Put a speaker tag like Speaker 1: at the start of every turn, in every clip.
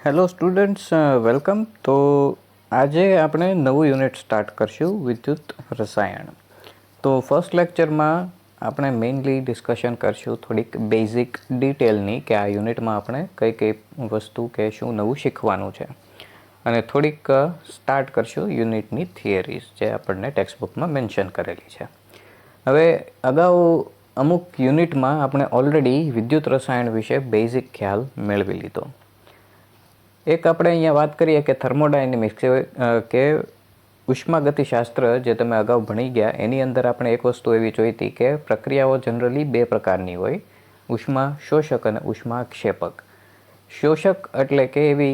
Speaker 1: Hello students, welcome. તો આજે આપણે નવું યુનિટ સ્ટાર્ટ કરશું, વિદ્યુત રસાયણ. તો ફર્સ્ટ લેક્ચરમાં આપણે મેઇનલી ડિસ્કશન કરશું થોડીક બેઝિક ડિટેલની કે આ યુનિટમાં આપણે કઈ કઈ વસ્તુ કે શું નવું શીખવાનું છે, અને થોડીક સ્ટાર્ટ કરશું યુનિટની થિયરીઝ જે આપણને ટેક્સ્ટ બુકમાં મેન્શન કરેલી છે. હવે અગાઉ અમુક યુનિટમાં આપણે ઓલરેડી વિદ્યુત રસાયણ વિશે બેઝિક ખ્યાલ મેળવી લીધો. એક આપણે અહીંયા વાત કરીએ કે થર્મોડાયનેમિક્સ કે ઉષ્માગતિશાસ્ત્ર જે તમે અગાઉ ભણી ગયા, એની અંદર આપણે એક વસ્તુ એવી જોઈ હતી કે પ્રક્રિયાઓ જનરલી બે પ્રકારની હોય, ઉષ્મા શોષક અને ઉષ્મા ક્ષેપક. શોષક એટલે કે એવી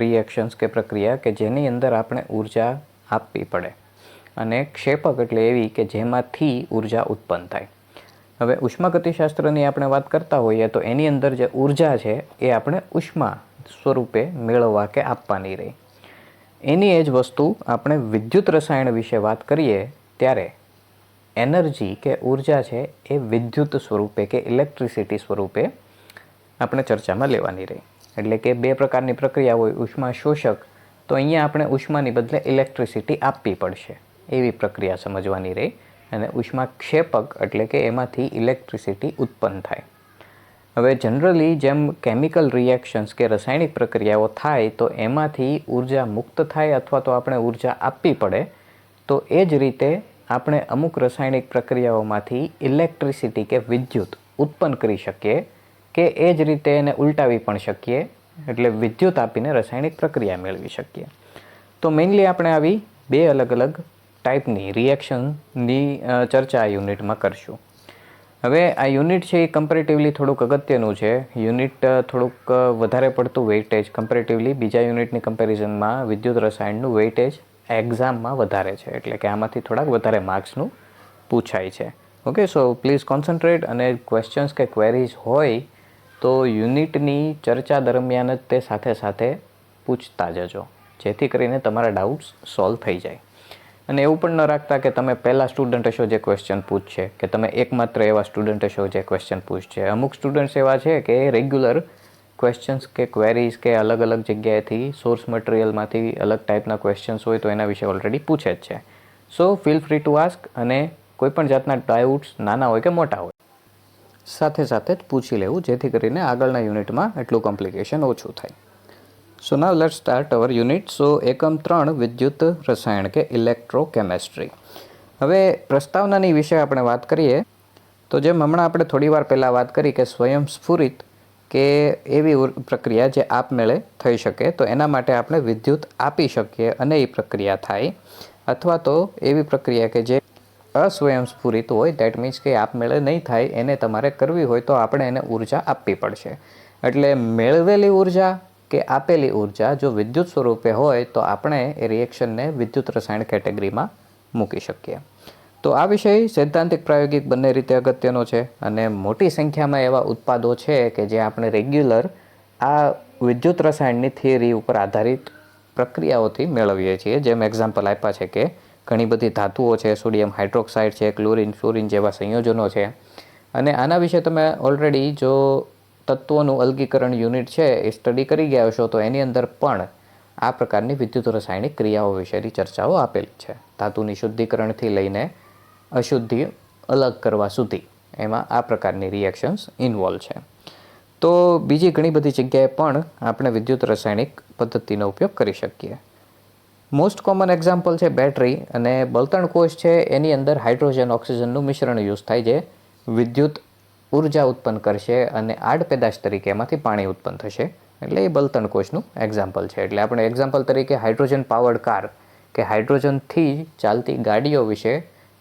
Speaker 1: રિએક્શન્સ કે પ્રક્રિયા કે જેની અંદર આપણે ઉર્જા આપવી પડે, અને ક્ષેપક એટલે એવી કે જેમાંથી ઉર્જા ઉત્પન્ન થાય. હવે ઉષ્માગતિશાસ્ત્રની આપણે વાત કરતા હોઈએ તો એની અંદર જે ઉર્જા છે એ આપણે ઉષ્મા સ્વરૂપે મેળવવા કે આપવાની રહી. એની એ જ વસ્તુ આપણે વિદ્યુત રસાયણ વિશે વાત કરીએ ત્યારે એનર્જી કે ઉર્જા છે એ વિદ્યુત સ્વરૂપે કે ઇલેક્ટ્રિસિટી સ્વરૂપે આપણે ચર્ચામાં લેવાની રહી. એટલે કે બે પ્રકારની પ્રક્રિયા હોય, ઉષ્મા શોષક, તો અહીંયા આપણે ઉષ્માની બદલે ઇલેક્ટ્રિસિટી આપવી પડશે એવી પ્રક્રિયા સમજવાની રહી. અને ઉષ્મા ક્ષેપક એટલે કે એમાંથી ઇલેક્ટ્રિસિટી ઉત્પન્ન થાય. હવે જનરલી જેમ કેમિકલ રિએક્શન્સ કે રાસાયણિક પ્રક્રિયાઓ થાય તો એમાંથી ઉર્જા મુક્ત થાય અથવા તો આપણે ઉર્જા આપવી પડે, તો એ જ રીતે આપણે અમુક રાસાયણિક પ્રક્રિયાઓમાંથી ઇલેક્ટ્રિસિટી કે વિદ્યુત ઉત્પન્ન કરી શકીએ, કે એ જ રીતે એને ઉલટાવી પણ શકીએ, એટલે વિદ્યુત આપીને રાસાયણિક પ્રક્રિયા મેળવી શકીએ. તો મેઇનલી આપણે આવી બે અલગ અલગ ટાઈપની રિએક્શનની ચર્ચા આ યુનિટમાં કરશું. હવે આ યુનિટ છે એ કમ્પેરેટિવલી થોડુંક અગત્યનું છે. યુનિટ થોડુંક વધારે પડતું વેઇટેજ કમ્પેરેટિવલી બીજા યુનિટની કમ્પેરિઝનમાં વિદ્યુત રસાયણનું વેઇટેજ એક્ઝામમાં વધારે છે, એટલે કે આમાંથી થોડાક વધારે માર્ક્સનું પૂછાય છે. ઓકે, સો પ્લીઝ કોન્સન્ટ્રેટ, અને ક્વેશ્ચન્સ કે ક્વેરીઝ હોય તો યુનિટની ચર્ચા દરમિયાન જ તે સાથે સાથે પૂછતા જજો, જેથી કરીને તમારા ડાઉટ્સ સોલ્વ થઈ જાય. અને એવું પણ ન રાખતા કે તમે પહેલાં સ્ટુડન્ટ હશો જે ક્વેશ્ચન પૂછશે, કે તમે એકમાત્ર એવા સ્ટુડન્ટ હશો જે ક્વેશ્ચન પૂછશે. અમુક સ્ટુડન્ટ્સ એવા છે કે રેગ્યુલર ક્વેશ્ચન્સ કે ક્વેરીઝ કે અલગ અલગ જગ્યાએથી સોર્સ મટીરિયલમાંથી અલગ ટાઈપના ક્વેશ્ચન્સ હોય તો એના વિશે ઓલરેડી પૂછે જ છે. સો ફીલ ફ્રી ટુ આસ્ક, અને કોઈપણ જાતના ડાઉટ્સ નાના હોય કે મોટા હોય સાથે સાથે જ પૂછી લેવું, જેથી કરીને આગળના યુનિટમાં એટલું કોમ્પ્લિકેશન ઓછું થાય. So now let's start our unit. So એકમ 3 વિદ્યુત રસાયણ કે ઇલેક્ટ્રોકેમિસ્ટ્રી. હવે પ્રસ્તાવનાની વિશે આપણે વાત કરીએ તો જેમ હમણાં આપણે થોડી વાર પહેલાં વાત કરી કે સ્વયંસ્ફુરિત કે એવી પ્રક્રિયા જે આપમેળે થઈ શકે, તો એના માટે આપણે વિદ્યુત આપી શકીએ અને એ પ્રક્રિયા થાય, અથવા તો એવી પ્રક્રિયા કે જે અસ્વયંસ્ફુરિત હોય, દેટ મીન્સ કે આપમેળે નહીં થાય, એને તમારે કરવી હોય તો આપણે એને ઉર્જા આપવી પડશે. એટલે મેળવેલી ઉર્જા કે આપેલી ઉર્જા જો વિદ્યુત સ્વરૂપે હોય તો આપણે એ રિએક્શનને વિદ્યુત રસાયણ કેટેગરીમાં મૂકી શકીએ. તો આ વિષય સૈદ્ધાંતિક પ્રાયોગિક બંને રીતે અગત્યનો છે, અને મોટી સંખ્યામાં એવા ઉત્પાદો છે કે જે આપણે રેગ્યુલર આ વિદ્યુત રસાયણની થિયરી ઉપર આધારિત પ્રક્રિયાઓથી મેળવીએ છીએ. જેમ એક્ઝામ્પલ આપ્યા છે કે ઘણી બધી ધાતુઓ છે, સોડિયમ હાઇડ્રોક્સાઇડ છે, ક્લોરિન ફ્લોરિન જેવા સંયોજનો છે. અને આના વિશે તમે ઓલરેડી જો તત્વોનું અલગીકરણ યુનિટ છે એ સ્ટડી કરી ગયા હશો, તો એની અંદર પણ આ પ્રકારની વિદ્યુત રાસાયણિક ક્રિયાઓ વિશેની ચર્ચાઓ આપેલી છે. ધાતુની શુદ્ધિકરણથી લઈને અશુદ્ધિ અલગ કરવા સુધી એમાં આ પ્રકારની રિએક્શન્સ ઇન્વોલ્વ છે. તો બીજી ઘણી બધી જગ્યાએ પણ આપણે વિદ્યુત રાસાયણિક પદ્ધતિનો ઉપયોગ કરી શકીએ. મોસ્ટ કોમન એક્ઝામ્પલ છે બેટરી, અને બળતણ કોષ છે એની અંદર હાઇડ્રોજન ઓક્સિજનનું મિશ્રણ યુઝ થાય, જે વિદ્યુત ઉર્જા ઉત્પન્ન કરશે અને આડ પેદાશ તરીકે એમાંથી પાણી ઉત્પન્ન થશે. એટલે એ બળતણ કોષનું એક્ઝામ્પલ છે. એટલે આપણે એક્ઝામ્પલ તરીકે હાઇડ્રોજન પાવર્ડ કાર કે હાઇડ્રોજનથી ચાલતી ગાડીઓ વિશે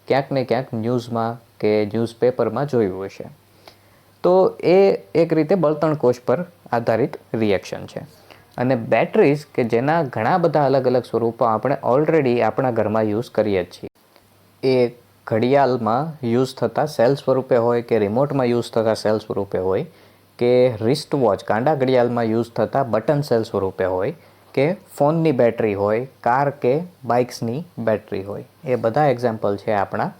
Speaker 1: ક્યાંક ને ક્યાંક ન્યૂઝમાં કે ન્યૂઝપેપરમાં જોયું હશે. તો એ એક રીતે બળતણ કોષ પર આધારિત રિએક્શન છે. અને બેટરીઝ કે જેના ઘણા બધા અલગ અલગ સ્વરૂપો આપણે ઓલરેડી આપણા ઘરમાં યુઝ કરીએ જ છીએ. એ ઘડિયાળમાં યુઝ થતા સેલ સ્વરૂપે હોય, કે રિમોટમાં યુઝ થતા સેલ સ્વરૂપે હોય, કે રિસ્ટ વોચ કાંડા ઘડિયાળમાં યુઝ થતા બટન સેલ સ્વરૂપે હોય, કે ફોનની બેટરી હોય, કાર કે બાઇક્સની બેટરી હોય. એ બધા એક્ઝામ્પલ છે આપણા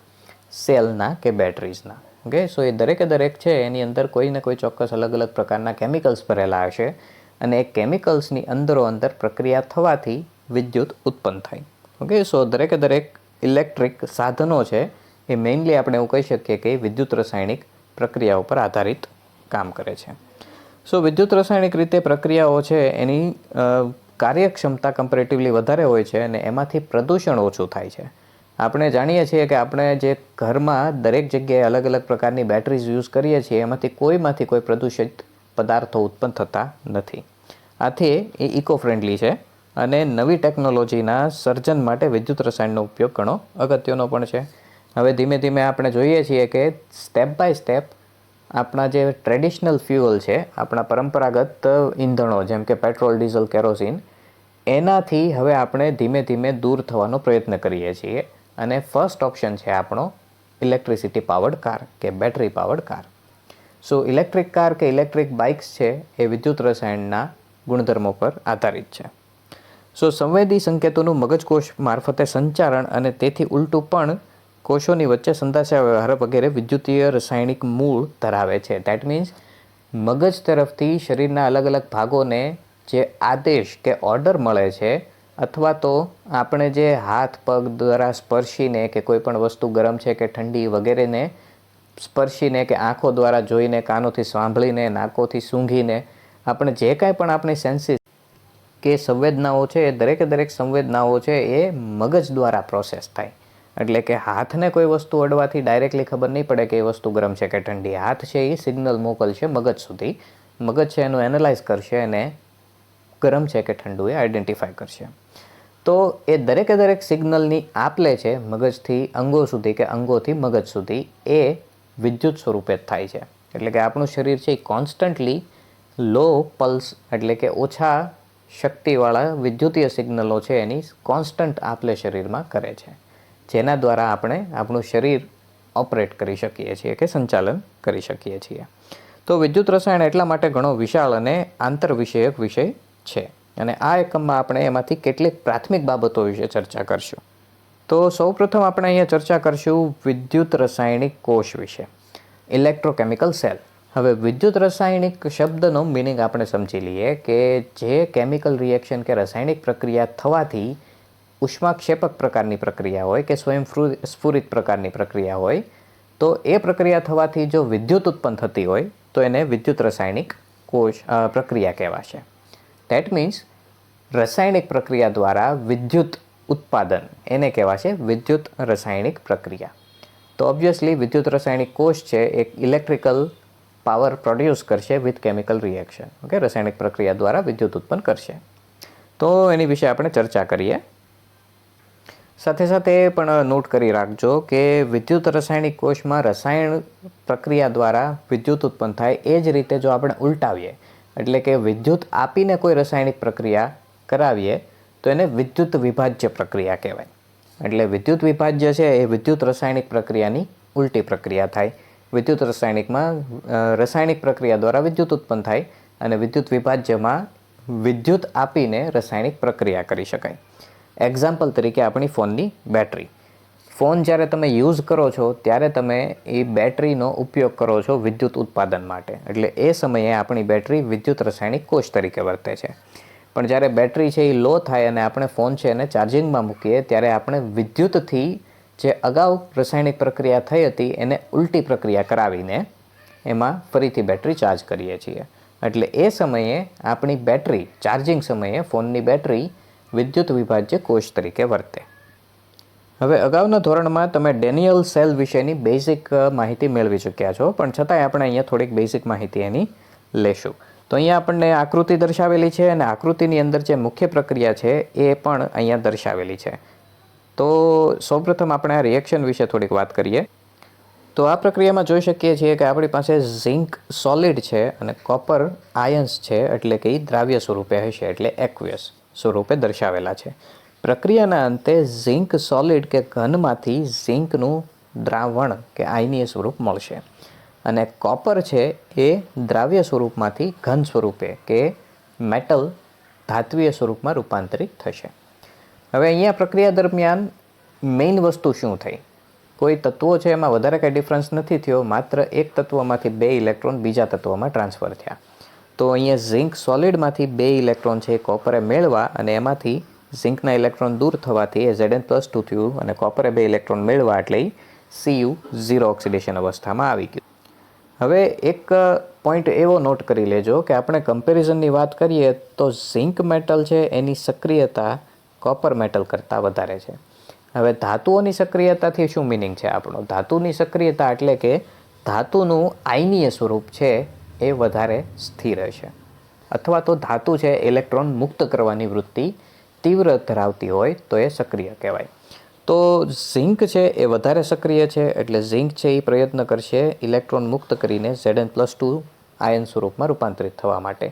Speaker 1: સેલના કે બેટરીઝના. ઓકે, સો એ દરેકે દરેક છે એની અંદર કોઈ ને કોઈ ચોક્કસ અલગ અલગ પ્રકારના કેમિકલ્સ ભરેલા હશે, અને એ કેમિકલ્સની અંદરોઅંદર પ્રક્રિયા થવાથી વિદ્યુત ઉત્પન્ન થાય. ઓકે, સો દરેક ઇલેક્ટ્રિક સાધનો છે એ મેઇનલી આપણે એવું કહી શકીએ કે વિદ્યુત રાસાયણિક પ્રક્રિયા ઉપર આધારિત કામ કરે છે. સો વિદ્યુત રાસાયણિક રીતે પ્રક્રિયાઓ છે એની કાર્યક્ષમતા કમ્પેરેટિવલી વધારે હોય છે અને એમાંથી પ્રદૂષણ ઓછું થાય છે. આપણે જાણીએ છીએ કે આપણે જે ઘરમાં દરેક જગ્યાએ અલગ અલગ પ્રકારની બેટરીઝ યુઝ કરીએ છીએ એમાંથી કોઈ પ્રદૂષિત પદાર્થો ઉત્પન્ન થતા નથી. આથી એ ઇકો ફ્રેન્ડલી છે અને નવી ટેકનોલોજીના સર્જન માટે વિદ્યુત રસાયણનો ઉપયોગ ઘણો અગત્યનો પણ છે. હવે ધીમે ધીમે આપણે જોઈએ છીએ કે સ્ટેપ બાય સ્ટેપ આપણા જે ટ્રેડિશનલ ફ્યુઅલ છે, આપણા પરંપરાગત ઈંધણો જેમ કે પેટ્રોલ, ડીઝલ, કેરોસીન, એનાથી હવે આપણે ધીમે ધીમે દૂર થવાનો પ્રયત્ન કરીએ છીએ અને ફર્સ્ટ ઓપ્શન છે આપણો ઇલેક્ટ્રિસિટી પાવર્ડ કાર કે બેટરી પાવર્ડ કાર. સો ઇલેક્ટ્રિક કાર કે ઇલેક્ટ્રિક બાઇક્સ છે એ વિદ્યુત રસાયણના ગુણધર્મો પર આધારિત છે. સો સંવેદી સંકેતોનું મગજકોષ મારફતે સંચારણ અને તેથી ઉલટું પણ કોષોની વચ્ચે સંદેશા વ્યવહાર વગેરે વિદ્યુતીય રાસાયણિક મૂળ ધરાવે છે. દેટ મીન્સ મગજ તરફથી શરીરના અલગ અલગ ભાગોને જે આદેશ કે ઓર્ડર મળે છે અથવા તો આપણે જે હાથ પગ દ્વારા સ્પર્શીને કે કોઈ પણ વસ્તુ ગરમ છે કે ઠંડી વગેરેને સ્પર્શીને કે આંખો દ્વારા જોઈને, કાનોથી સાંભળીને, નાકોથી સૂંઘીને આપણે જે કાંઈ પણ આપણી સેન્સીસ કે સંવેદનાઓ છે એ દરેક સંવેદનાઓ છે એ મગજ દ્વારા પ્રોસેસ થાય. એટલે કે હાથને કોઈ વસ્તુ અડવાથી ડાયરેક્ટલી ખબર નહીં પડે કે એ વસ્તુ ગરમ છે કે ઠંડી. હાથ છે એ સિગ્નલ મોકલશે મગજ સુધી. મગજ છે એનું એનાલાઇઝ કરશે અને ગરમ છે કે ઠંડુ એ આઈડેન્ટિફાય કરશે. તો એ દરેક સિગ્નલની આપ-લે છે મગજથી અંગો સુધી કે અંગોથી મગજ સુધી એ વિદ્યુત સ્વરૂપે જ થાય છે. એટલે કે આપણું શરીર છે એ કોન્સ્ટન્ટલી લો પલ્સ એટલે કે ઓછા શક્તિવાળા વિદ્યુતીય સિગ્નલો છે એની કોન્સ્ટન્ટ આપ-લે શરીરમાં કરે છે, જેના દ્વારા આપણે આપણું શરીર ઓપરેટ કરી શકીએ છીએ કે સંચાલન કરી શકીએ છીએ. તો વિદ્યુત રસાયણ એટલા માટે ઘણો વિશાળ અને આંતરવિષયક વિષય છે અને આ એકમમાં આપણે એમાંથી કેટલીક પ્રાથમિક બાબતો વિશે ચર્ચા કરશું. તો સૌપ્રથમ આપણે અહીંયા ચર્ચા કરશું વિદ્યુત રાસાયણિક કોષ વિશે, ઇલેક્ટ્રોકેમિકલ સેલ. હવે વિદ્યુત રાસાયણિક શબ્દનો મિનિંગ આપણે સમજી લઈએ કે જે કેમિકલ રિએક્શન કે રાસાયણિક પ્રક્રિયા થવાથી ઉષ્માક્ષેપક પ્રકારની પ્રક્રિયા હોય કે સ્ફુરિત પ્રકારની પ્રક્રિયા હોય, તો એ પ્રક્રિયા થવાથી જો વિદ્યુત ઉત્પન્ન થતી હોય તો એને વિદ્યુત રાસાયણિક કોષ પ્રક્રિયા કહેવાશે. દેટ મીન્સ રાસાયણિક પ્રક્રિયા દ્વારા વિદ્યુત ઉત્પાદન એને કહેવાશે વિદ્યુત રાસાયણિક પ્રક્રિયા. તો ઓબ્વિયસલી વિદ્યુત રાસાયણિક કોષ છે એક ઇલેક્ટ્રિકલ પાવર પ્રોડ્યુસ કરશે વિથ કેમિકલ રિએક્શન. ઓકે, રાસાયણિક પ્રક્રિયા દ્વારા વિદ્યુત ઉત્પન્ન કરશે. તો એની વિશે આપણે ચર્ચા કરીએ. સાથે સાથે પણ નોટ કરી રાખજો કે વિદ્યુત રાસાયણિક કોષમાં રસાયણ પ્રક્રિયા દ્વારા વિદ્યુત ઉત્પન્ન થાય એ જ રીતે જો આપણે ઉલટાવીએ એટલે કે વિદ્યુત આપીને કોઈ રાસાયણિક પ્રક્રિયા કરાવીએ તો એને વિદ્યુત વિભાજ્ય પ્રક્રિયા કહેવાય. એટલે વિદ્યુત વિભાજ્ય છે એ વિદ્યુત રાસાયણિક પ્રક્રિયાની ઉલટી પ્રક્રિયા થાય. વિદ્યુત રાસાયણિકમાં રાસાયણિક પ્રક્રિયા દ્વારા વિદ્યુત ઉત્પન્ન થાય અને વિદ્યુત વિભાજ્યમાં વિદ્યુત આપીને રાસાયણિક પ્રક્રિયા કરી શકાય. એક્ઝામ્પલ તરીકે આપણી ફોનની બેટરી. ફોન જ્યારે તમે યુઝ કરો છો ત્યારે તમે એ બેટરીનો ઉપયોગ કરો છો વિદ્યુત ઉત્પાદન માટે. એટલે એ સમયે આપણી બેટરી વિદ્યુત રાસાયણિક કોષ તરીકે વર્તે છે. પણ જ્યારે બેટરી છે એ લો થાય અને આપણે ફોન છે એને ચાર્જિંગમાં મૂકીએ ત્યારે આપણે વિદ્યુતથી જે અગાઉ રાસાયણિક પ્રક્રિયા થઈ હતી એને ઉલટી પ્રક્રિયા કરાવીને એમાં ફરીથી બેટરી ચાર્જ કરીએ છીએ. એટલે એ સમયે આપણી બેટરી ચાર્જિંગ સમયે ફોનની બેટરી વિદ્યુત વિભાજ્ય કોષ તરીકે વર્તે. હવે અગાઉના ધોરણમાં તમે ડેનિયલ સેલ વિશેની બેઝિક માહિતી મેળવી ચૂક્યા છો, પણ છતાંય આપણે અહીંયા થોડીક બેઝિક માહિતી એની લેશું. તો અહીંયા આપણને આકૃતિ દર્શાવેલી છે અને આકૃતિની અંદર જે મુખ્ય પ્રક્રિયા છે એ પણ અહીંયા દર્શાવેલી છે. તો સૌપ્રથમ આપણે આ રિએક્શન વિશે થોડીક વાત કરીએ. તો આ પ્રક્રિયામાં જોઈ શકીએ છીએ કે આપણી પાસે ઝિંક સોલિડ છે અને કોપર આયન્સ છે, એટલે કે દ્રાવ્ય સ્વરૂપે હશે, એટલે એક્વિયસ સ્વરૂપે દર્શાવેલા છે. પ્રક્રિયાના અંતે ઝિંક સોલિડ કે ઘનમાંથી ઝિંકનું દ્રાવણ કે આયનીય સ્વરૂપ મળશે અને કોપર છે એ દ્રાવ્ય સ્વરૂપમાંથી ઘન સ્વરૂપે કે મેટલ ધાત્વીય સ્વરૂપમાં રૂપાંતરિત થશે. હવે અહીંયા પ્રક્રિયા દરમિયાન મેઇન વસ્તુ શું થઈ? કોઈ તત્વો છે એમાં વધારે કંઈ ડિફરન્સ નથી થયો, માત્ર એક તત્વમાંથી 2 ઇલેક્ટ્રોન બીજા તત્વમાં ટ્રાન્સફર થયા. તો અહીંયા ઝિંક સોલિડમાંથી 2 ઇલેક્ટ્રોન છે એ કોપરે મેળવા અને એમાંથી ઝિંકના ઇલેક્ટ્રોન દૂર થવાથી એ Zn+2 થયું અને કોપરે 2 ઇલેક્ટ્રોન મેળવા એટલે Cu 0 ઓક્સિડેશન અવસ્થામાં આવી ગયું. હવે એક પોઈન્ટ એવો નોટ કરી લેજો કે આપણે કમ્પેરિઝનની વાત કરીએ તો ઝિંક મેટલ છે એની સક્રિયતા કોપર મેટલ કરતાં વધારે છે. હવે ધાતુઓની સક્રિયતાથી શું મિનિંગ છે આપણો? ધાતુની સક્રિયતા એટલે કે ધાતુનું આયનીય સ્વરૂપ છે એ વધારે સ્થિર હશે, અથવા તો ધાતુ છે ઇલેક્ટ્રોન મુક્ત કરવાની વૃત્તિ તીવ્ર ધરાવતી હોય તો એ સક્રિય કહેવાય. તો ઝિંક છે એ વધારે સક્રિય છે એટલે ઝિંક છે એ પ્રયત્ન કરશે ઇલેક્ટ્રોન મુક્ત કરીને Zn+2 આયન સ્વરૂપમાં રૂપાંતરિત થવા માટે.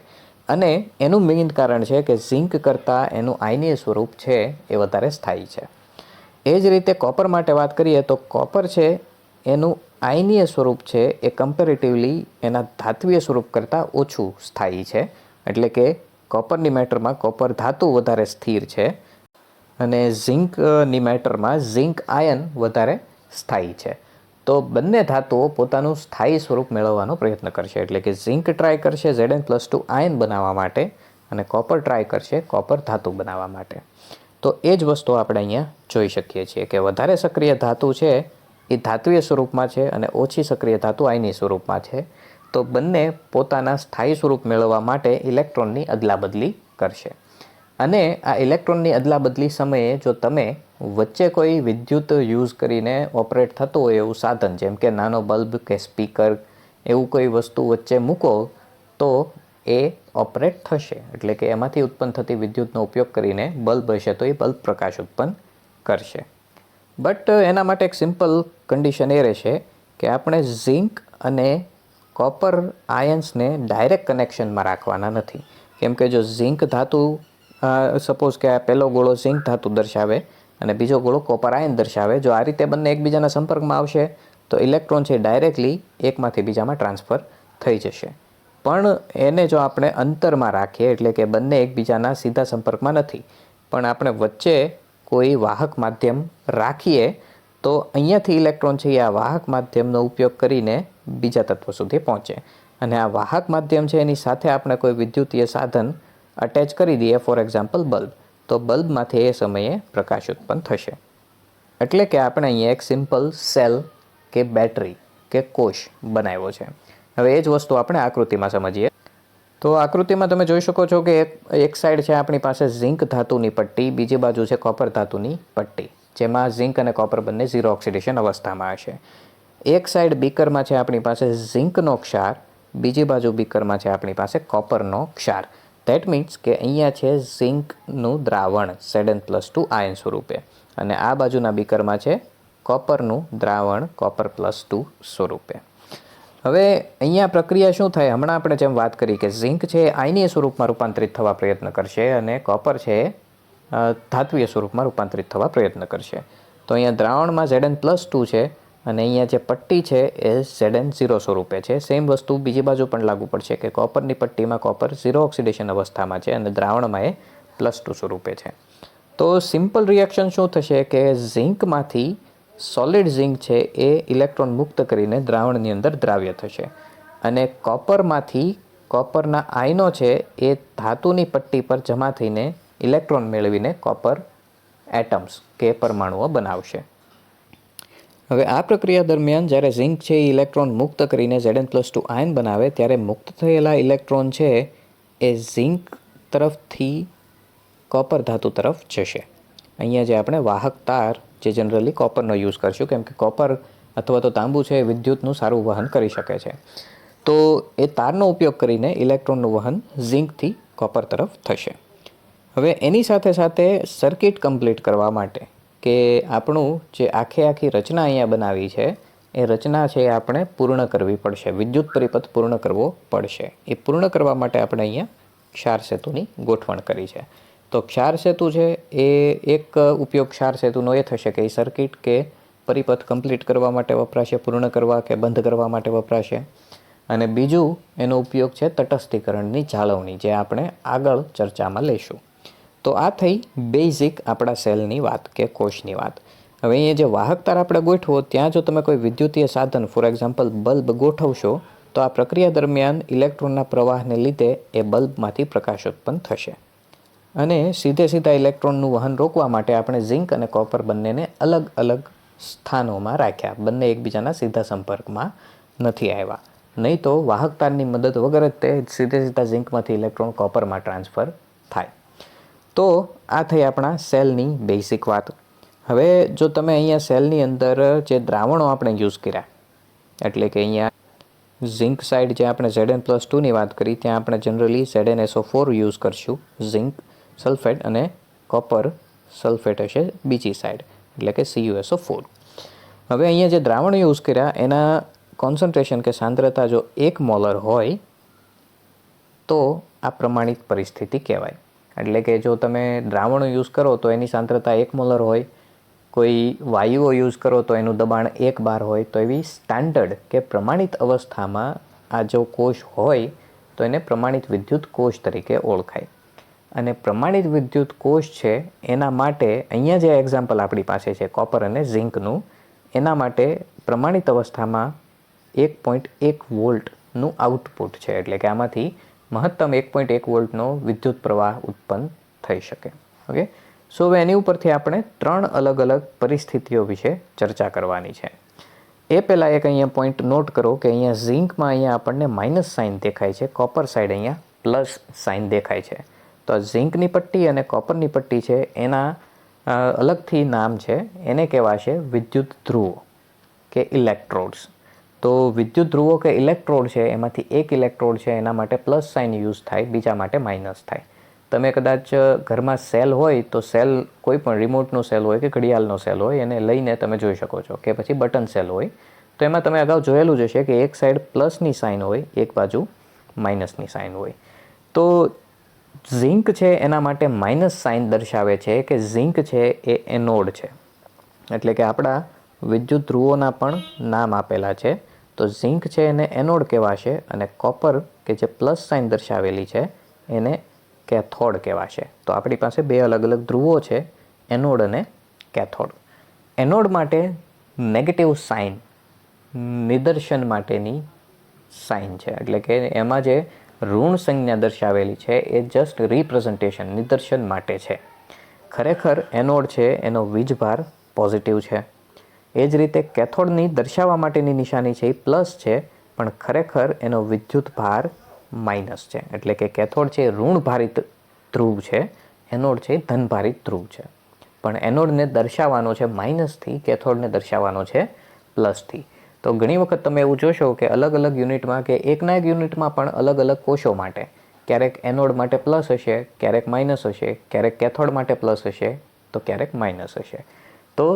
Speaker 1: અને એનું મેઇન કારણ છે કે ઝિંક કરતાં એનું આયનીય સ્વરૂપ છે એ વધારે સ્થાયી છે. એ જ રીતે કોપર માટે વાત કરીએ તો કોપર છે એનું આયનીય સ્વરૂપ છે એ કમ્પેરેટિવલી એના ધાત્વીય સ્વરૂપ કરતાં ઓછું સ્થાયી છે. એટલે કે કોપરની મેટરમાં કોપર ધાતુ વધારે સ્થિર છે અને ઝિંકની મેટરમાં ઝિંક આયન વધારે સ્થાયી છે. તો બંને ધાતુઓ પોતાનું સ્થાયી સ્વરૂપ મેળવવાનો પ્રયત્ન કરશે. એટલે કે ઝિંક ટ્રાય કરશે Zn+2 આયન બનાવવા માટે અને કોપર ટ્રાય કરશે કોપર ધાતુ બનાવવા માટે. તો એ જ વસ્તુ આપણે અહીંયા જોઈ શકીએ છીએ કે વધારે સક્રિય ધાતુ છે એ ધાત્વીય સ્વરૂપમાં છે અને ઓછી સક્રિય ધાતુ આયનીય સ્વરૂપમાં છે. તો બંને પોતાના સ્થાયી સ્વરૂપ મેળવવા માટે ઇલેક્ટ્રોનની અદલાબદલી કરશે. અને આ ઇલેક્ટ્રોનની અદલાબદલી સમયે જો તમે વચ્ચે કોઈ વિદ્યુત યુઝ કરીને ઓપરેટ થતું હોય એવું સાધન, જેમ કે નાનો બલ્બ કે સ્પીકર એવું કોઈ વસ્તુ વચ્ચે મૂકો તો એ ઓપરેટ થશે. એટલે કે એમાંથી ઉત્પન્ન થતી વિદ્યુતનો ઉપયોગ કરીને બલ્બ હશે તો એ બલ્બ પ્રકાશ ઉત્પન્ન કરશે. બટ એના માટે એક સિમ્પલ કન્ડિશન એ રહેશે કે આપણે ઝિંક અને કોપર આયન્સને ડાયરેક્ટ કનેક્શનમાં રાખવાના નથી. કેમ કે જો ઝિંક ધાતુ સપોઝ કે આ પહેલો ગોળો ઝિંક ધાતુ દર્શાવે અને બીજો ગોળો કોપર આયન દર્શાવે, જો આ રીતે બંને એકબીજાના સંપર્કમાં આવશે તો ઇલેક્ટ્રોન છે ડાયરેક્ટલી એકમાંથી બીજામાં ટ્રાન્સફર થઈ જશે. પણ એને જો આપણે અંતરમાં રાખીએ એટલે કે બંને એકબીજાના સીધા સંપર્કમાં નથી પણ આપણે વચ્ચે કોઈ વાહક માધ્યમ રાખીએ તો અહીંયાથી ઇલેક્ટ્રોન છે એ આ વાહક માધ્યમનો ઉપયોગ કરીને બીજા તત્વ સુધી પહોંચે. અને આ વાહક માધ્યમ છે એની સાથે આપણે કોઈ વિદ્યુતીય સાધન અટેચ કરી દઈએ, ફોર એક્ઝામ્પલ બલ્બ, તો બલ્બમાંથી એ સમયે પ્રકાશ ઉત્પન્ન થશે. એટલે કે આપણે અહીંયા એક સિમ્પલ સેલ કે બેટરી કે કોષ બનાવ્યો છે. હવે એ જ વસ્તુ આપણે આકૃતિમાં સમજીએ. તો આકૃતિમાં તમે જોઈ શકો છો કે એક સાઈડ છે આપણી પાસે ઝિંક ધાતુની પટ્ટી, બીજી બાજુ છે કોપર ધાતુની પટ્ટી, જેમાં ઝિંક અને કોપર બંને 0 ઓક્સિડેશન અવસ્થામાં હશે. એક સાઈડ બીકરમાં છે આપણી પાસે ઝિંકનો ક્ષાર, બીજી બાજુ બીકરમાં છે આપણી પાસે કોપરનો ક્ષાર. ધેટ મીન્સ કે અહીંયા છે ઝિંકનું દ્રાવણ Zn+2 આયન સ્વરૂપે અને આ બાજુના બીકરમાં છે કોપરનું દ્રાવણ Copper+2 સ્વરૂપે. હવે અહીંયા પ્રક્રિયા શું થાય? હમણાં આપણે જેમ વાત કરી કે ઝિંક છે આયનીય સ્વરૂપમાં રૂપાંતરિત થવા પ્રયત્ન કરશે અને કોપર છે ધાત્વીય સ્વરૂપમાં રૂપાંતરિત થવા પ્રયત્ન કરશે. તો અહીંયા દ્રાવણમાં Zn+2 છે અને અહીંયા જે પટ્ટી છે એ Zn0 સ્વરૂપે છે. સેમ વસ્તુ બીજી બાજુ પણ લાગુ પડશે કે કોપરની પટ્ટીમાં કોપર 0 ઓક્સિડેશન અવસ્થામાં છે અને દ્રાવણમાં એ +2 સ્વરૂપે છે. તો સિમ્પલ રિએક્શન શું થશે કે ઝિંકમાંથી સોલિડ ઝિંક છે એ ઇલેક્ટ્રોન મુક્ત કરીને દ્રાવણની અંદર દ્રાવ્ય થશે અને કોપરમાંથી કોપરના આયનો છે એ ધાતુની પટ્ટી પર જમા થઈને ઇલેક્ટ્રોન મેળવીને કોપર એટમ્સ કે પરમાણુઓ બનાવશે. હવે આ પ્રક્રિયા દરમિયાન જ્યારે ઝિંક છે એ ઇલેક્ટ્રોન મુક્ત કરીને Zn+2 આયન બનાવે ત્યારે મુક્ત થયેલા ઇલેક્ટ્રોન છે એ ઝિંક તરફથી કોપર ધાતુ તરફ જશે. અહીંયા જે આપણે વાહક તાર જે જનરલી કોપરનો યુઝ કરશું કેમ કે કોપર અથવા તો તાંબુ છે એ વિદ્યુતનું સારું વહન કરી શકે છે. તો એ તારનો ઉપયોગ કરીને ઇલેક્ટ્રોનનું વહન ઝિંકથી કોપર તરફ થશે. હવે એની સાથે સાથે સર્કિટ કમ્પ્લીટ કરવા માટે કે આપણું જે આખી રચના અહીંયા બનાવી છે એ રચના છે એ આપણે પૂર્ણ કરવી પડશે, વિદ્યુત પરિપથ પૂર્ણ કરવો પડશે. એ પૂર્ણ કરવા માટે આપણે અહીંયા ક્ષાર સેતુની ગોઠવણ કરી છે. તો ક્ષાર સેતુ છે એ એક ઉપયોગ ક્ષાર સેતુનો એ થશે કે એ સર્કિટ કે પરિપથ કમ્પ્લીટ કરવા માટે વપરાશે, પૂર્ણ કરવા કે બંધ કરવા માટે વપરાશે. અને બીજું એનો ઉપયોગ છે તટસ્થીકરણની જાળવણી, જે આપણે આગળ ચર્ચામાં લઈશું. તો આ થઈ બેઝિક આપણા સેલની વાત કે કોષની વાત. હવે અહીંયા જે વાહક તાર આપણે ગોઠવો ત્યાં જો તમે કોઈ વિદ્યુતીય સાધન ફોર એક્ઝામ્પલ બલ્બ ગોઠવશો તો આ પ્રક્રિયા દરમિયાન ઇલેક્ટ્રોનના પ્રવાહને લીધે એ બલ્બમાંથી પ્રકાશ ઉત્પન્ન થશે અને સીધા ઇલેક્ટ્રોનનું વહન રોકવા માટે આપણે ઝિંક અને કોપર બંનેને અલગ અલગ સ્થાનોમાં રાખ્યા. બંને એકબીજાના સીધા સંપર્કમાં નથી આવ્યા, નહીં તો વાહક તારની મદદ વગર જ તે સીધા ઝિંકમાંથી ઇલેક્ટ્રોન કોપરમાં ટ્રાન્સફર થાય. તો આ થઈ આપણા સેલની બેઝિક વાત. હવે જો તમે અહીંયા સેલની અંદર જે દ્રાવણો આપણે યુઝ કર્યા, એટલે કે અહીંયા ઝિંક સાઇડ જે આપણે Zn+2ની વાત કરી, ત્યાં આપણે જનરલી ZnSO4 યુઝ કરશું, ઝિંક સલ્ફેટ, અને કોપર સલ્ફેટ હશે બીજી સાઈડ, એટલે કે CuSO4. હવે અહીંયા જે દ્રાવણ યુઝ કર્યા એના કોન્સન્ટ્રેશન કે સાંદ્રતા જો 1 મોલર હોય તો આ પ્રમાણિત પરિસ્થિતિ કહેવાય. એટલે કે જો તમે દ્રાવણો યુઝ કરો તો એની સાંદ્રતા 1 મોલર હોય, કોઈ વાયુઓ યુઝ કરો તો એનું દબાણ 1 બાર હોય, તો એવી સ્ટાન્ડર્ડ કે પ્રમાણિત અવસ્થામાં આ જો કોષ હોય તો એને પ્રમાણિત વિદ્યુત કોષ તરીકે ઓળખાય. અને પ્રમાણિત વિદ્યુત કોષ છે એના માટે અહીંયા જે એક્ઝામ્પલ આપણી પાસે છે કોપર અને ઝિંકનું, એના માટે પ્રમાણિત અવસ્થામાં 1.1 વોલ્ટનું આઉટપુટ છે. એટલે કે આમાંથી મહત્તમ 1.1 વોલ્ટનો વિદ્યુત પ્રવાહ ઉત્પન્ન થઈ શકે. ઓકે, સો હવે એની ઉપરથી આપણે 3 અલગ અલગ પરિસ્થિતિઓ વિશે ચર્ચા કરવાની છે. એ પહેલાં એક અહીંયા પોઈન્ટ નોટ કરો કે અહીંયા ઝિંકમાં અહીંયા આપણને માઇનસ સાઇન દેખાય છે, કોપર સાઈડ અહીંયા પ્લસ સાઇન દેખાય છે. તો ઝિંકની પટ્ટી અને કોપરની પટ્ટી છે એના અલગથી નામ છે, એને કહેવાશે વિદ્યુત ધ્રુવો કે ઇલેક્ટ્રોડ્સ. તો વિદ્યુત ધ્રુવો કે ઇલેક્ટ્રોડ છે એમાંથી એક ઇલેક્ટ્રોડ છે એના માટે પ્લસ સાઇન યુઝ થાય, બીજા માટે માઇનસ થાય. તમે કદાચ ઘરમાં સેલ હોય તો સેલ કોઈ પણ રિમોટનો સેલ હોય કે ઘડિયાળનો સેલ હોય એને લઈને તમે જોઈ શકો છો, કે પછી બટન સેલ હોય તો એમાં તમે અગાઉ જોયેલું જ હશે કે એક સાઈડ પ્લસની સાઇન હોય, એક બાજુ માઇનસની સાઇન હોય. તો ઝિંક છે એના માટે માઇનસ સાઇન દર્શાવે છે કે ઝિંક છે એ એનોડ છે. એટલે કે આપણા વિદ્યુત ધ્રુવોના પણ નામ આપેલા છે. તો ઝિંક છે એને એનોડ કહેવાશે અને કોપર કે જે પ્લસ સાઇન દર્શાવેલી છે એને કેથોડ કહેવાશે. તો આપણી પાસે બે અલગ અલગ ધ્રુવો છે, એનોડ અને કેથોડ. એનોડ માટે નેગેટિવ સાઇન નિદર્શન માટેની સાઇન છે. એટલે કે એમાં જે ઋણ સંજ્ઞા દર્શાવેલી છે એ જસ્ટ રિપ્રેઝન્ટેશન નિદર્શન માટે છે. ખરેખર એનોડ છે એનો વીજભાર પોઝિટિવ છે. એ જ રીતે કેથોડની દર્શાવવા માટેની નિશાની છે એ પ્લસ છે, પણ ખરેખર એનો વિદ્યુત ભાર માઇનસ છે. એટલે કે કેથોડ છે ઋણભારિત ધ્રુવ છે, એનોડ છે ધનભારિત ધ્રુવ છે. પણ એનોડને દર્શાવવાનો છે માઇનસથી, કેથોડને દર્શાવવાનો છે પ્લસથી. તો ઘણી વખત તમે એવું જોશો કે અલગ અલગ યુનિટમાં કે એકના એક યુનિટમાં પણ અલગ અલગ કોષો માટે ક્યારેક એનોડ માટે પ્લસ હશે, ક્યારેક માઇનસ હશે, ક્યારેક કેથોડ માટે પ્લસ હશે, તો ક્યારેક માઇનસ હશે. તો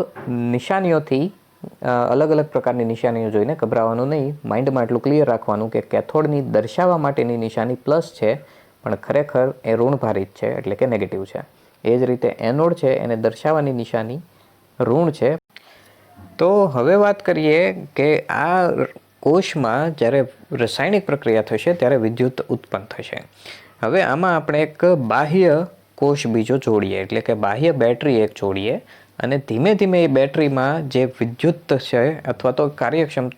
Speaker 1: નિશાનીઓથી અલગ અલગ પ્રકારની નિશાનીઓ જોઈને ગભરાવાનું નહીં. માઇન્ડમાં એટલું ક્લિયર રાખવાનું કે કેથોડની દર્શાવવા માટેની નિશાની પ્લસ છે, પણ ખરેખર એ ઋણભારિત છે, એટલે કે નેગેટિવ છે. એ જ રીતે એનોડ છે એને દર્શાવવાની નિશાની ઋણ છે. તો હવે વાત કરીએ કે આ કોષમાં જ્યારે રાસાયણિક પ્રક્રિયા થશે ત્યારે વિદ્યુત ઉત્પન્ન થશે. હવે આમાં આપણે એક બાહ્ય કોષ બીજો જોડીએ, એટલે કે બાહ્ય બેટરી એક જોડીએ અને ધીમે ધીમે એ બેટરીમાં જે વિદ્યુત છે અથવા તો કાર્યક્ષમ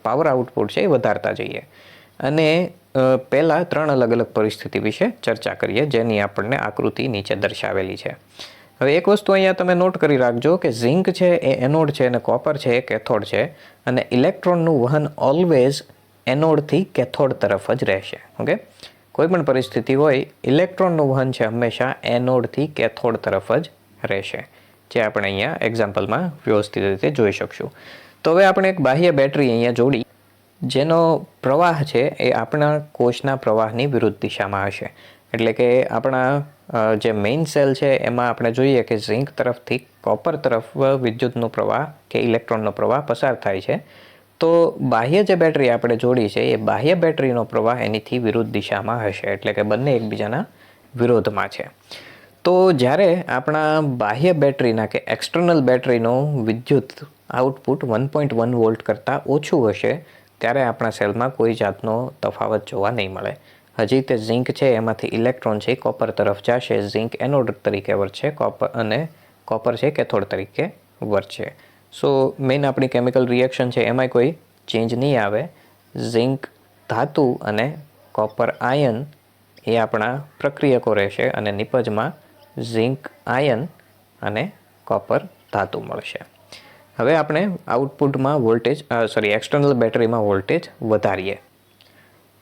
Speaker 1: પાવર આઉટપુટ છે એ વધારતા જઈએ. અને પહેલાં 3 અલગ અલગ પરિસ્થિતિ વિશે ચર્ચા કરીએ જેની આપણને આકૃતિ નીચે દર્શાવેલી છે. હવે એક વસ્તુ અહીંયા તમે નોટ કરી રાખજો કે ઝિંક છે એ એનોડ છે અને કોપર છે એ કેથોડ છે, અને ઇલેક્ટ્રોનનું વહન ઓલવેઝ એનોડથી કેથોડ તરફ જ રહેશે. ઓકે, કોઈ પણ પરિસ્થિતિ હોય ઇલેક્ટ્રોનનું વહન છે હંમેશા એનોડથી કેથોડ તરફ જ રહેશે, જે આપણે અહીંયા એક્ઝામ્પલમાં વ્યવસ્થિત રીતે જોઈ શકશું. તો હવે આપણે એક બાહ્ય બેટરી અહીંયા જોડી જેનો પ્રવાહ છે એ આપણા કોષના પ્રવાહની વિરુદ્ધ દિશામાં હશે. એટલે કે આપણા જે મેઇન સેલ છે એમાં આપણે જોઈએ કે ઝિંક તરફથી કોપર તરફ વિદ્યુતનો પ્રવાહ કે ઇલેક્ટ્રોનનો પ્રવાહ પસાર થાય છે. તો બાહ્ય જે બેટરી આપણે જોડી છે એ બાહ્ય બેટરીનો પ્રવાહ એનીથી વિરુદ્ધ દિશામાં હશે, એટલે કે બંને એકબીજાના વિરોધમાં છે. તો જ્યારે આપણા બાહ્ય બેટરીના કે એક્સટર્નલ બેટરીનો વિદ્યુત આઉટપુટ 1.1 વોલ્ટ કરતાં ઓછું હશે ત્યારે આપણા સેલમાં કોઈ જાતનો તફાવત જોવા નહીં મળે. હજી તે ઝિંક છે એમાંથી ઇલેક્ટ્રોન છે કોપર તરફ જશે, ઝિંક એનોડ તરીકે વર્તશે, કોપર છે કેથોડ તરીકે વર્તશે. સો મેઇન આપણી કેમિકલ રિએક્શન છે એમાંય કોઈ ચેન્જ નહીં આવે. ઝિંક ધાતુ અને કોપર આયન એ આપણા પ્રક્રિયકો રહેશે અને નિપજમાં ઝિંક આયન અને કોપર ધાતુ મળશે. હવે આપણે આઉટપુટમાં એક્સટર્નલ બેટરીમાં વોલ્ટેજ વધારીએ.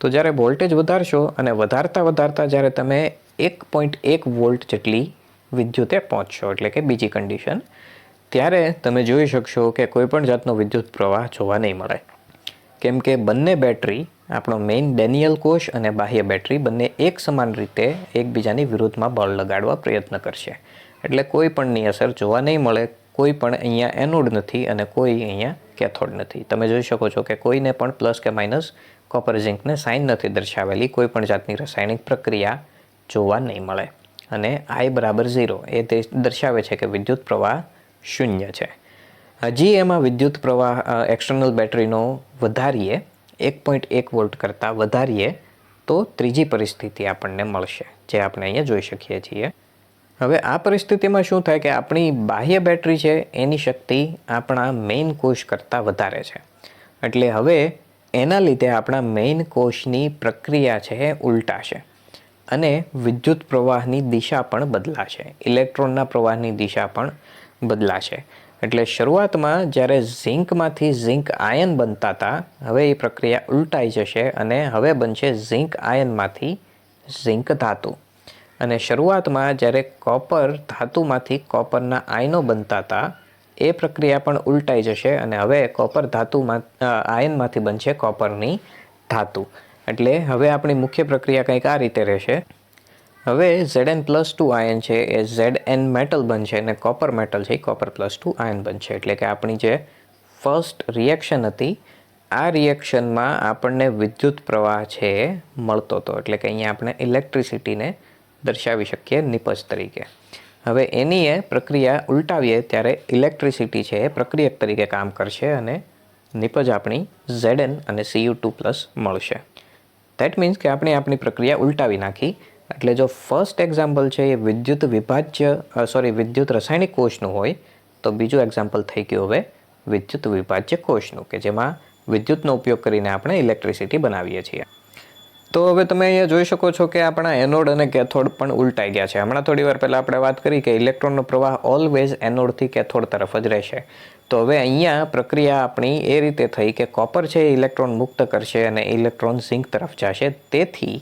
Speaker 1: તો જ્યારે વોલ્ટેજ વધારશો અને વધારતા જ્યારે તમે 1.1 વોલ્ટ જેટલી વિદ્યુતે પહોંચશો, એટલે કે બીજી કન્ડિશન, ત્યારે તમે જોઈ શકશો કે કોઈપણ જાતનો વિદ્યુત પ્રવાહ જોવા નહીં મળે. કેમ કે બંને બેટરી, આપણો મેઇન ડેનિયલ કોષ અને બાહ્ય બેટરી, બંને એક સમાન રીતે એકબીજાની વિરુદ્ધમાં બળ લગાડવા પ્રયત્ન કરશે. એટલે કોઈ પણની અસર જોવા નહીં મળે. કોઈ પણ અહીંયા એનોડ નથી અને કોઈ અહીંયા કેથોડ નથી. તમે જોઈ શકો છો કે કોઈને પણ પ્લસ કે માઇનસ કોપર ઝિંકને સાઇન નથી દર્શાવેલી. કોઈ પણ જાતની રાસાયણિક પ્રક્રિયા જોવા નહીં મળે. અને I બરાબર 0 એ તે દર્શાવે છે કે વિદ્યુત પ્રવાહ શૂન્ય છે. હજી એમાં વિદ્યુત પ્રવાહ એક્સટર્નલ બેટરીનો વધારીએ, 1.1 વોલ્ટ કરતાં વધારીએ તો ત્રીજી પરિસ્થિતિ આપણને મળશે, જે આપણે અહીંયા જોઈ શકીએ છીએ. હવે આ પરિસ્થિતિમાં શું થાય કે આપણી બાહ્ય બેટરી છે એની શક્તિ આપણા મેઇન કોષ કરતાં વધારે છે. એટલે હવે એના લીધે આપણા મેઇન કોષની પ્રક્રિયા છે ઉલટાશે અને વિદ્યુત પ્રવાહની દિશા પણ બદલાશે. ઇલેક્ટ્રોનના પ્રવાહની દિશા પણ બદલાશે. એટલે શરૂઆતમાં જ્યારે ઝિંકમાંથી ઝિંક આયન બનતા હતા, હવે એ પ્રક્રિયા ઉલટાઈ જશે અને હવે બનશે ઝિંક આયનમાંથી ઝિંક ધાતુ. અને શરૂઆતમાં જ્યારે કોપર ધાતુમાંથી કોપરના આયનો બનતા હતા, એ પ્રક્રિયા પણ ઉલટાઈ જશે અને હવે કોપર ધાતુમાં આયનમાંથી બનશે કોપરની ધાતુ. એટલે હવે આપણી મુખ્ય પ્રક્રિયા કંઈક આ રીતે રહેશે. હવે Zn+2 આયન છે એ Zn મેટલ બનશે અને કોપર મેટલ છે એ કોપર+2 આયન બનશે. એટલે કે આપણી જે ફર્સ્ટ રિએક્શન હતી, આ રિએક્શનમાં આપણને વિદ્યુત પ્રવાહ છે એ મળતો હતો. એટલે કે અહીંયા આપણે ઇલેક્ટ્રિસિટીને દર્શાવી શકીએ નિપજ તરીકે. હવે એની એ પ્રક્રિયા ઉલટાવીએ ત્યારે ઇલેક્ટ્રિસિટી છે એ પ્રક્રિયક તરીકે કામ કરશે અને નિપજ આપણી Zn અને Cu2+ મળશે. દેટ મીન્સ કે આપણે આપણી પ્રક્રિયા ઉલટાવી નાખી. એટલે જો ફર્સ્ટ એક્ઝામ્પલ છે એ વિદ્યુત રાસાયણિક કોષનું હોય, તો બીજું એક્ઝામ્પલ થઈ ગયું હવે વિદ્યુત વિભાજ્ય કોષનું, કે જેમાં વિદ્યુતનો ઉપયોગ કરીને આપણે ઇલેક્ટ્રિસિટી બનાવીએ છીએ. તો હવે તમે અહીંયા જોઈ શકો છો કે આપણા એનોડ અને કેથોડ પણ ઉલટાઈ ગયા છે. હમણાં થોડી વાર પહેલાં આપણે વાત કરી કે ઇલેક્ટ્રોનનો પ્રવાહ ઓલવેઝ એનોડથી કેથોડ તરફ જ રહેશે. તો હવે અહીંયા પ્રક્રિયા આપણી એ રીતે થઈ કે કોપર છે એ ઇલેક્ટ્રોન મુક્ત કરશે અને ઇલેક્ટ્રોન ઝિંક તરફ જશે. તેથી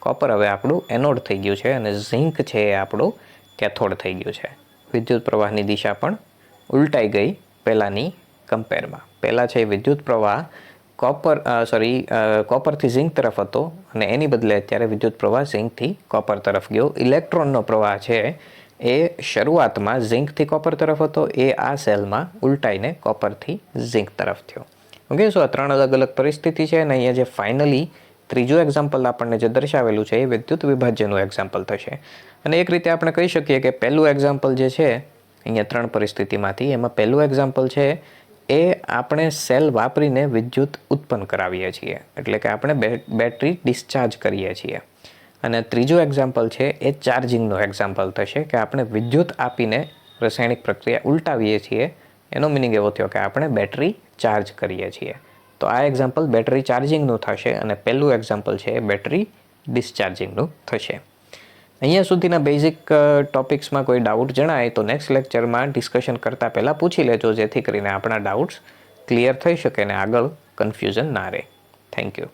Speaker 1: કોપર હવે આપણું એનોડ થઈ ગયું છે અને ઝિંક છે એ આપણું કેથોડ થઈ ગયું છે. વિદ્યુત પ્રવાહની દિશા પણ ઉલટાઈ ગઈ પહેલાંની કમ્પેરમાં. પહેલાં છે વિદ્યુત પ્રવાહ કોપરથી ઝિંક તરફ હતો અને એની બદલે અત્યારે વિદ્યુત પ્રવાહ ઝિંકથી કોપર તરફ ગયો. ઇલેક્ટ્રોનનો પ્રવાહ છે એ શરૂઆતમાં ઝિંકથી કોપર તરફ હતો, એ આ સેલમાં ઉલટાઈને કોપરથી ઝિંક તરફ થયો. ઓકે, સો આ 3 અલગ અલગ પરિસ્થિતિ છે અને અહીંયા જે ફાઇનલી ત્રીજું એક્ઝામ્પલ આપણને જે દર્શાવેલું છે એ વિદ્યુત વિભાજ્યનું એક્ઝામ્પલ થશે. અને એક રીતે આપણે કહી શકીએ કે પહેલું એક્ઝામ્પલ જે છે અહીંયા 3 પરિસ્થિતિમાંથી, એમાં પહેલું એક્ઝામ્પલ છે એ આપણે સેલ વાપરીને વિદ્યુત ઉત્પન્ન કરાવીએ છીએ. એટલે કે આપણે બેટરી ડિસ્ચાર્જ કરીએ છીએ. અને ત્રીજું એક્ઝામ્પલ છે એ ચાર્જિંગનું એક્ઝામ્પલ થશે કે આપણે વિદ્યુત આપીને રાસાયણિક પ્રક્રિયા ઉલટાવીએ છીએ. એનો મિનિંગ એવો થયો કે આપણે બેટરી ચાર્જ કરીએ છીએ. તો આ એક્ઝામ્પલ બેટરી ચાર્જિંગનું થશે અને પહેલું એક્ઝામ્પલ છે એ બેટરી ડિસ્ચાર્જિંગનું થશે. અહીંયા સુધીના બેઝિક ટોપિક્સમાં કોઈ ડાઉટ જણાય તો નેક્સ્ટ લેક્ચરમાં ડિસ્કશન કરતાં પહેલાં પૂછી લેજો, જેથી કરીને આપણા ડાઉટ્સ ક્લિયર થઈ શકે અને આગળ કન્ફ્યુઝન ના રહે. Thank you.